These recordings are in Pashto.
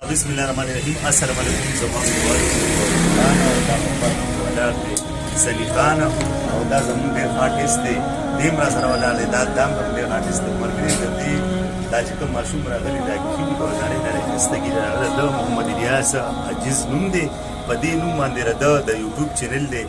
بسم الله الرحمن الرحیم. السلام علیکم. زما ولاړ دی سلی خان او دا زموږ ډېر آرټسټ دی، دیم را سره ولاړ دی، دا دام هم ډېر آرټسټ دی. ملګري د دې دا چې کوم ماشوم راغلی دا کښېني په نړۍ نړۍ ښایستګي راغلی د محمد الیاس عجیز نوم دی. په دې نوم باندې د یوټیوب چینل دی.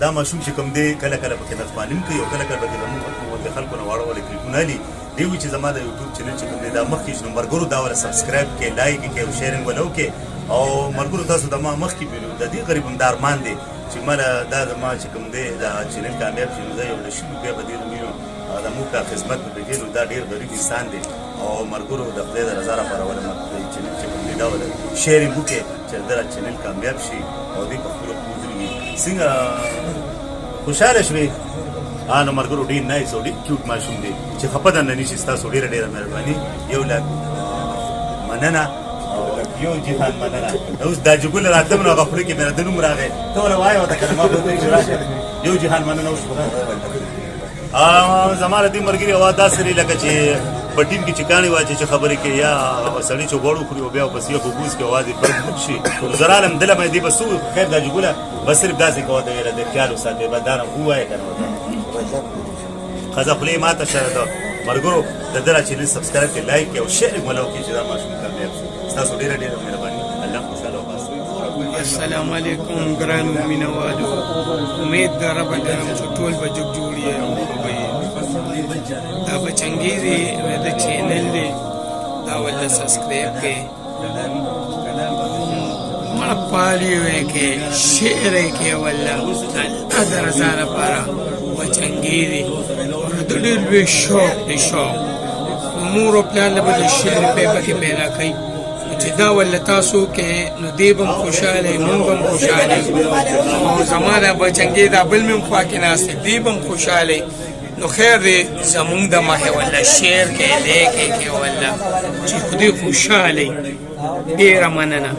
دا ماشوم چې کوم دی کله کله پکې نغمه کوي او کله کله پکې زموږ د خلکو نه واړه واړه کلیپونه الي. دی وایي چې زما د یوټیوب چینل چې کوم دی دا مخکې چې نو ملګرو دا وله سبسکرایب کړئ، لایک یې کړئ او شیرینګ وله وکړئ. او ملګرو تاسو د ما مخکې د دې غریب هم دا ارمان دی چې مله دا زما چې کوم دی دا چینل کامیاب شي نو زه یو له شلو بیا به دې رومینو د موږ ته خدمت به پکې نو دا ډېر غریب انسان دی. او ملګرو د خدای د رضا لپاره وله چینل چې کوم دی دا وله شیرینګ وکړئ چې دا چینل کامیاب شي او دوی په خپلو پښو ودرېږي. څنګه خوشحاله شوې؟ نو ملګرو ډېر نایس او ډېر کیوټ ماشوم دی چې خفه درنه نه شي. ستاسو ډېره ډېره مهرباني. یو لاک مننه او یو جهان مننه. اوس دا جګول راتلم نو هغه خوله کې مې د نوم راغی ته وله وایه ورته که ما به چې راشه یو جهان مننه اوس زما د دې ملګري اواز داسې دی لکه چې په ټیم کې چې کاڼي واچي چې خبرې کوي یا سړی چې غوړ وخوري او بیا پسې یو په بوز کې اواز یې پرد شي. زه رالم دله باندې دې به څه خیر دا جګوله بس صرف داسې کوه ته ویله د خیال وساتې به دا نه ووایه که نه ښځه خولې ماته شه د ملګرو د ده را چینل سبسکرایب کړئ، لایک کړئ او شیر یې وله وکړئ چې دا ماشوم کامیاب شي. ستاسو ډېره ډېره مهرباني. الله خوشحاله وباسي. السلام علیکم ګرانو مینوالو. امید د ربه لرم چې ټول به جوړ جوړ یې او ښه به یې. دا بچنګیزي د چینل دی دا ولله سبسکرایب کړئ، مړه پالي یې کړئ، شیر یې کړئ ولله الله د رضا لپاره. بچنګیزي د ډېر لوی شوق دی شوق نو مور او پلار له به د شعر پکې پیدا کوي چې دا ولله تاسو کې نو دی به هم خوشحاله مونږ به هم خوشحاله او زما دا بچنګي دا بل مې هم خوا کې ناست دی دی به هم خوشحاله. نو خیر دی زمونږ د مخې ولله شعر کې لیک کې ولله چې خدای خوشحاله ډېره مننه.